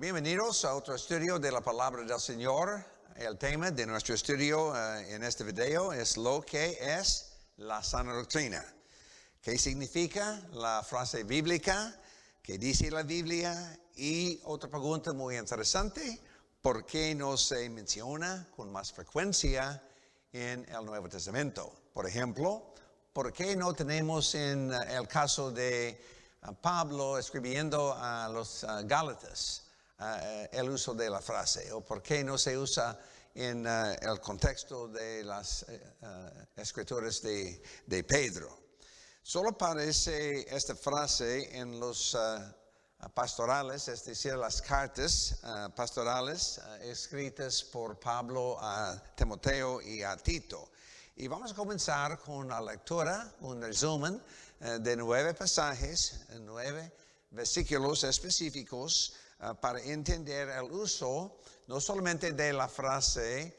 Bienvenidos a otro estudio de la Palabra del Señor. El tema de nuestro estudio en este video es lo que es la sana doctrina. ¿Qué significa la frase bíblica? ¿Qué dice la Biblia? Y otra pregunta muy interesante, ¿por qué no se menciona con más frecuencia en el Nuevo Testamento? Por ejemplo, ¿por qué no tenemos en el caso de Pablo escribiendo a los Gálatas el uso de la frase? ¿O por qué no se usa en el contexto de las escrituras de Pedro? Solo aparece esta frase en los pastorales, es decir, las cartas pastorales escritas por Pablo a Timoteo y a Tito. Y vamos a comenzar con la lectura, un resumen de 9 pasajes, 9 versículos específicos para entender el uso no solamente de la frase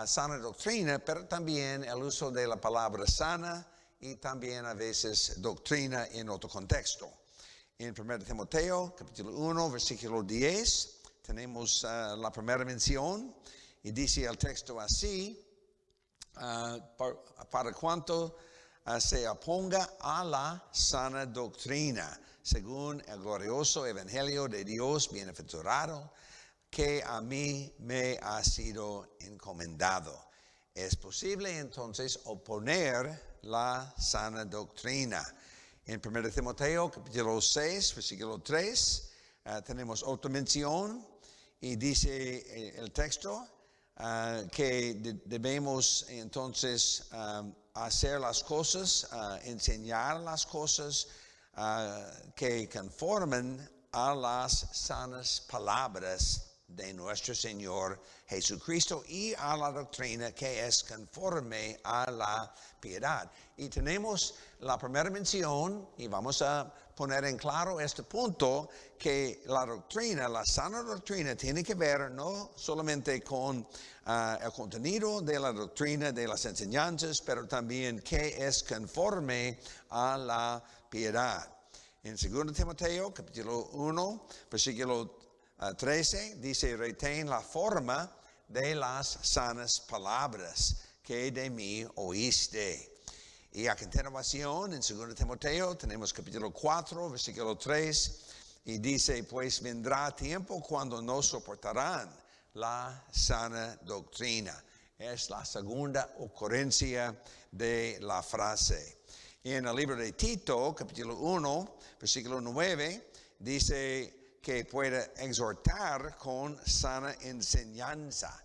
sana doctrina, pero también el uso de la palabra sana y también a veces doctrina en otro contexto. En 1 Timoteo, capítulo 1, versículo 10, tenemos la primera mención y dice el texto así, para cuanto se oponga a la sana doctrina, según el glorioso evangelio de Dios bienaventurado, que a mí me ha sido encomendado. Es posible entonces oponer la sana doctrina. En 1 Timoteo capítulo 6, versículo 3, tenemos otra mención y dice el texto que debemos entonces hacer las cosas, enseñar las cosas que conforman a las sanas palabras de nuestro Señor Jesucristo y a la doctrina que es conforme a la piedad. Y tenemos la primera mención, y vamos a poner en claro este punto, que la doctrina, la sana doctrina, tiene que ver no solamente con el contenido de la doctrina, de las enseñanzas, pero también que es conforme a la piedad. En 2 Timoteo, capítulo 1, versículo 13, dice, retén la forma de las sanas palabras que de mí oíste. Y a continuación, en 2 Timoteo, tenemos capítulo 4, versículo 3, y dice, pues vendrá tiempo cuando no soportarán la sana doctrina. Es la segunda ocurrencia de la frase. Y en el libro de Tito, capítulo 1, versículo 9, dice que puede exhortar con sana enseñanza.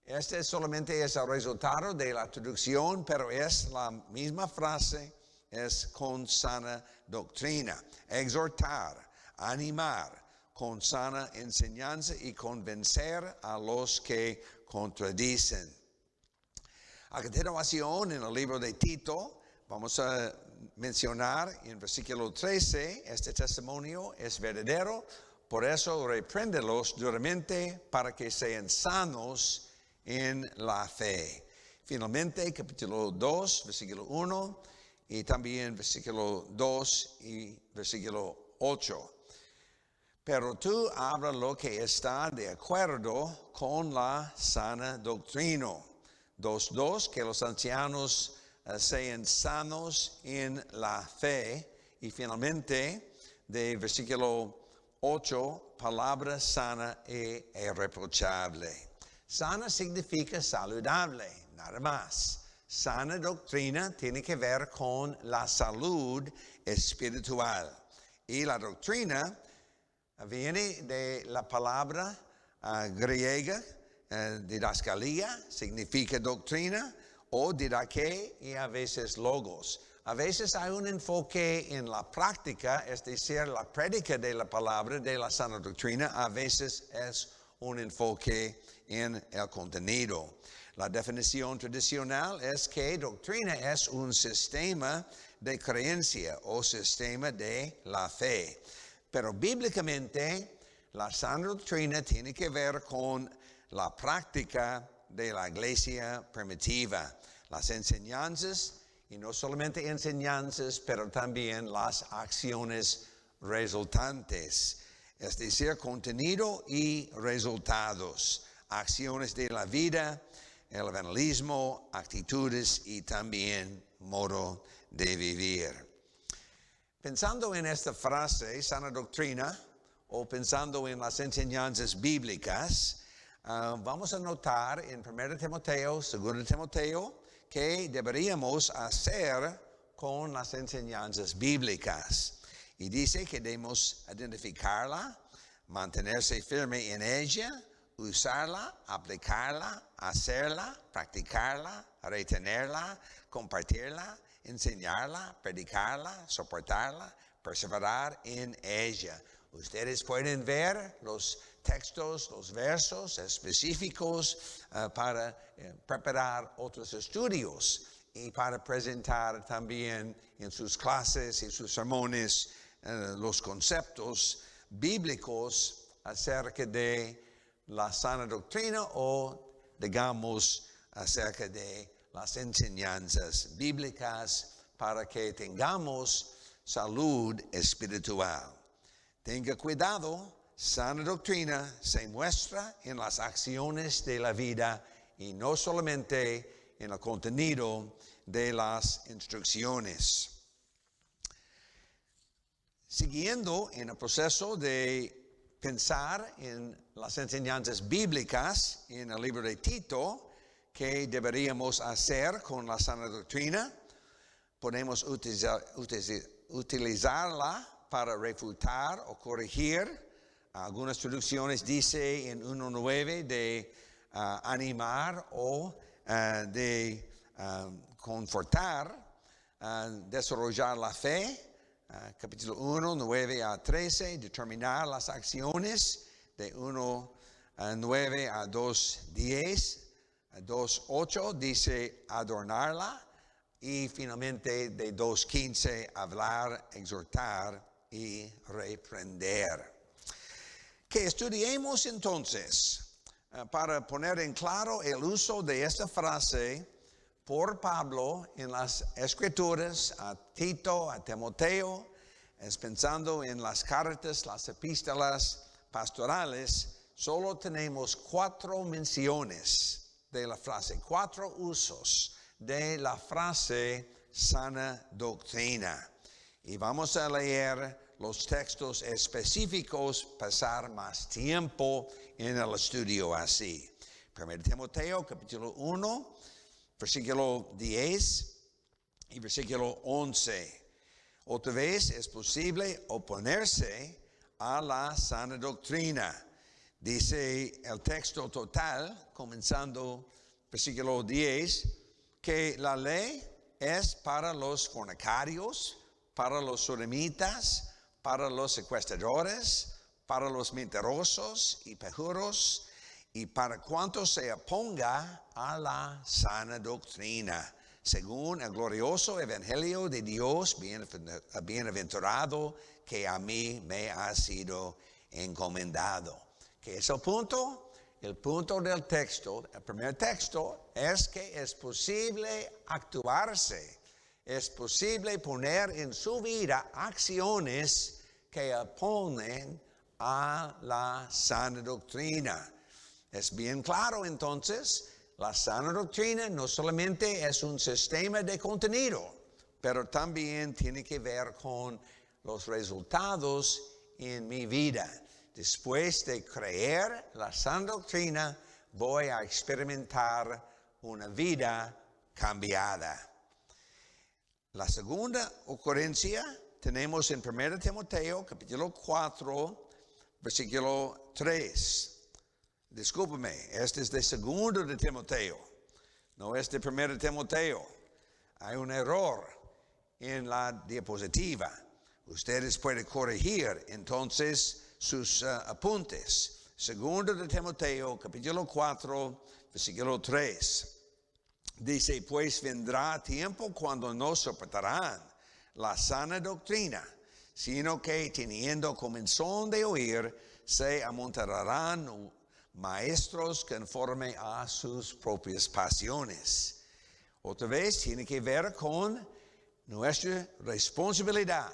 Este solamente es el resultado de la traducción, pero es la misma frase, es con sana doctrina. Exhortar, animar, con sana enseñanza y convencer a los que contradicen. A continuación, en el libro de Tito, vamos a mencionar en versículo 13, este testimonio es verdadero, por eso repréndelos duramente para que sean sanos en la fe. Finalmente, capítulo 2, versículo 1 y también versículo 2 y versículo 8. Pero tú habla lo que está de acuerdo con la sana doctrina. 2:2, que los ancianos sean sanos en la fe. Y finalmente, de versículo 8, palabra sana e irreprochable. Sana significa saludable, nada más. Sana doctrina tiene que ver con la salud espiritual. Y la doctrina viene de la palabra griega, didascalía, significa doctrina, o didache y a veces logos. A veces hay un enfoque en la práctica, es decir, la prédica de la palabra, de la sana doctrina. A veces es un enfoque en el contenido. La definición tradicional es que doctrina es un sistema de creencia o sistema de la fe. Pero bíblicamente, la sana doctrina tiene que ver con la práctica de la iglesia primitiva, las enseñanzas, y no solamente enseñanzas, pero también las acciones resultantes. es decir, contenido y resultados, acciones de la vida, el evangelismo, actitudes y también modo de vivir. Pensando en esta frase, sana doctrina, o pensando en las enseñanzas bíblicas, vamos a notar en 1 Timoteo, 2 Timoteo, que deberíamos hacer con las enseñanzas bíblicas. Y dice que debemos identificarla, mantenerse firme en ella, usarla, aplicarla, hacerla, practicarla, retenerla, compartirla, enseñarla, predicarla, soportarla, perseverar en ella. Ustedes pueden ver los textos, los versos específicos para preparar otros estudios y para presentar también en sus clases y sus sermones los conceptos bíblicos acerca de la sana doctrina o, digamos, acerca de las enseñanzas bíblicas para que tengamos salud espiritual. Tenga cuidado, sana doctrina se muestra en las acciones de la vida y no solamente en el contenido de las instrucciones. Siguiendo en el proceso de pensar en las enseñanzas bíblicas en el libro de Tito, ¿qué deberíamos hacer con la sana doctrina? Podemos utilizarla para refutar o corregir. Algunas traducciones dice en 1.9 de animar o de confortar, desarrollar la fe. Capítulo 1, 9 a 13, determinar las acciones de 1:9 a 2:10, 2:8 dice adornarla y finalmente de 2:15 hablar, exhortar y reprender. Que estudiemos entonces para poner en claro el uso de esta frase por Pablo en las escrituras a Tito, a Timoteo, es pensando en las cartas, las epístolas pastorales. Solo tenemos 4 menciones de la frase, 4 usos de la frase sana doctrina. Y vamos a leer los textos específicos, pasar más tiempo en el estudio así. 1 Timoteo, capítulo 1, versículo 10 y versículo 11. Otra vez es posible oponerse a la sana doctrina. Dice el texto total, comenzando versículo 10, que la ley es para los fornicarios, para los sodomitas, para los secuestradores, para los mentirosos y perjuros, y para cuanto se oponga a la sana doctrina, según el glorioso evangelio de Dios, bienaventurado que a mí me ha sido encomendado. ¿Qué es el punto? El punto del texto, el primer texto, es que es posible actuarse, es posible poner en su vida acciones que oponen a la sana doctrina. Es bien claro entonces, la sana doctrina no solamente es un sistema de contenido, pero también tiene que ver con los resultados en mi vida. Después de creer la sana doctrina, voy a experimentar una vida cambiada. La segunda ocurrencia tenemos en 1 Timoteo, capítulo 4, versículo 3. Discúlpeme, este es de 2 de Timoteo, no es de 1 Timoteo. Hay un error en la diapositiva. Ustedes pueden corregir entonces sus apuntes. 2 de Timoteo, capítulo 4, versículo 3. Dice, pues vendrá tiempo cuando no soportarán la sana doctrina, sino que teniendo comezón de oír, se amontonarán maestros conforme a sus propias pasiones. Otra vez tiene que ver con nuestra responsabilidad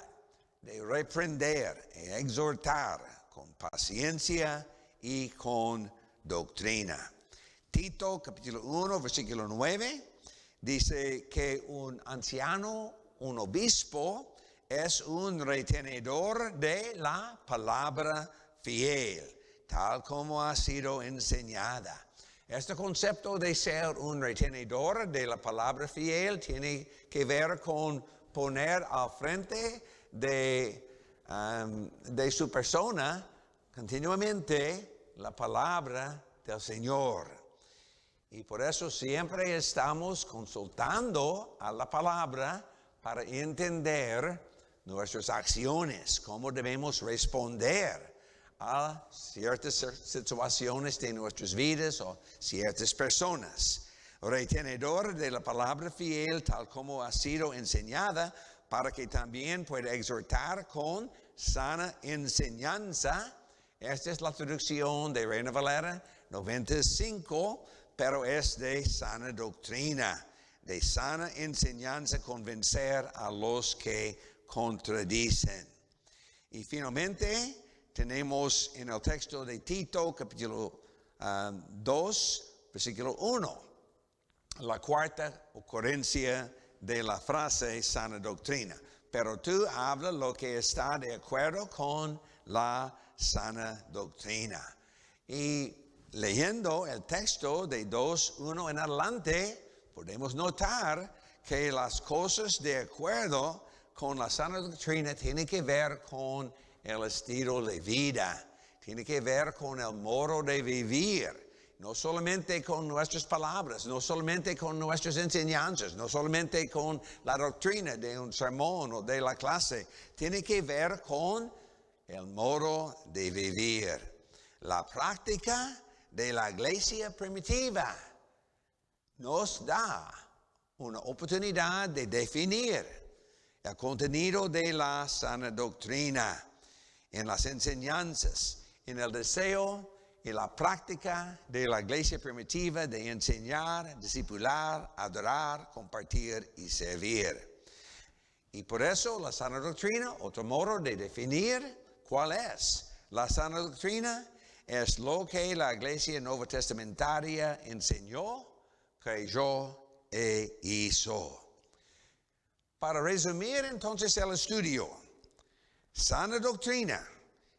de reprender, exhortar, con paciencia y con doctrina. Tito capítulo 1, versículo 9, dice que un anciano, un obispo, es un retenedor de la palabra fiel, tal como ha sido enseñada. Este concepto de ser un retenedor de la palabra fiel tiene que ver con poner al frente de su persona continuamente la palabra del Señor. Y por eso siempre estamos consultando a la palabra para entender nuestras acciones, cómo debemos responder a ciertas situaciones de nuestras vidas o ciertas personas. Retenedor de la palabra fiel tal como ha sido enseñada, para que también pueda exhortar con sana enseñanza. Esta es la traducción de Reina Valera 95, pero es de sana doctrina, de sana enseñanza, convencer a los que contradicen. Y finalmente tenemos en el texto de Tito, capítulo 2, versículo 1, la cuarta ocurrencia de la frase sana doctrina. Pero tú habla lo que está de acuerdo con la sana doctrina. Y leyendo el texto de 2:1 en adelante, podemos notar que las cosas de acuerdo con la sana doctrina tienen que ver con el estilo de vida, tiene que ver con el modo de vivir. No solamente con nuestras palabras, no solamente con nuestras enseñanzas, no solamente con la doctrina de un sermón o de la clase. Tiene que ver con el modo de vivir. La práctica de la iglesia primitiva nos da una oportunidad de definir el contenido de la sana doctrina en las enseñanzas, en el deseo y la práctica de la iglesia primitiva de enseñar, discipular, adorar, compartir y servir. Y por eso la sana doctrina, otro modo de definir cuál es. La sana doctrina es lo que la iglesia nuevo testamentaria enseñó, creyó e hizo. Para resumir entonces el estudio, sana doctrina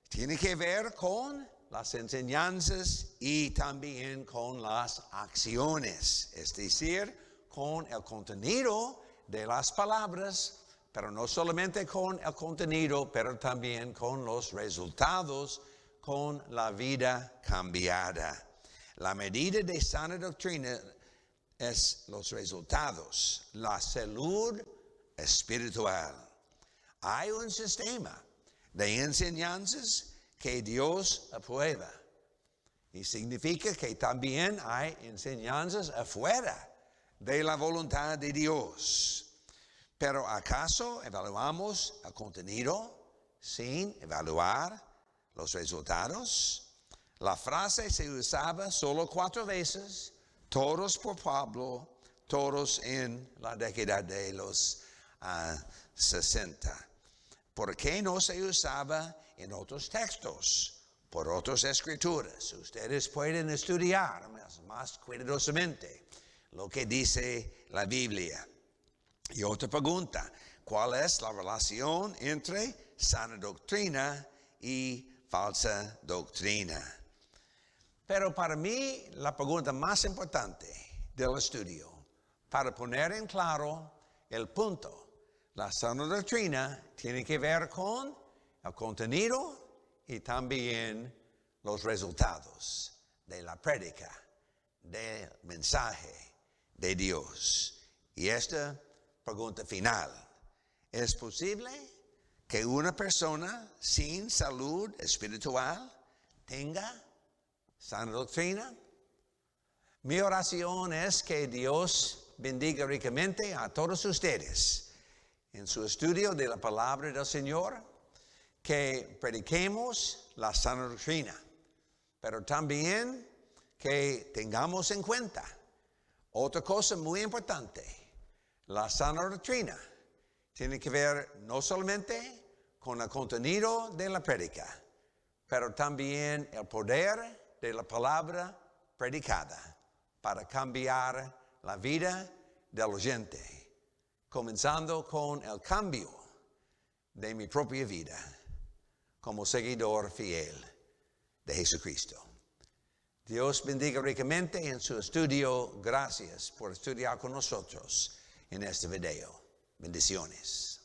tiene que ver con las enseñanzas y también con las acciones, es decir, con el contenido de las palabras, pero no solamente con el contenido, pero también con los resultados, con la vida cambiada. La medida de sana doctrina es los resultados, la salud espiritual. Hay un sistema de enseñanzas que Dios aprueba. Y significa que también hay enseñanzas afuera de la voluntad de Dios. Pero ¿acaso evaluamos el contenido sin evaluar los resultados? La frase se usaba solo 4 veces, todos por Pablo, todos en la década de los 60. ¿Por qué no se usaba en otros textos, por otras escrituras? Ustedes pueden estudiar más cuidadosamente lo que dice la Biblia. Y otra pregunta, ¿cuál es la relación entre sana doctrina y falsa doctrina? Pero para mí la pregunta más importante del estudio, para poner en claro el punto, la sana doctrina tiene que ver con el contenido y también los resultados de la prédica, del mensaje de Dios. Y esta pregunta final, ¿es posible que una persona sin salud espiritual tenga sana doctrina? Mi oración es que Dios bendiga ricamente a todos ustedes en su estudio de la palabra del Señor, que prediquemos la sana doctrina, pero también que tengamos en cuenta otra cosa muy importante. La sana doctrina tiene que ver no solamente con el contenido de la prédica, pero también el poder de la palabra predicada para cambiar la vida del oyente, comenzando con el cambio de mi propia vida como seguidor fiel de Jesucristo. Dios bendiga ricamente en su estudio. Gracias por estudiar con nosotros en este video. Bendiciones.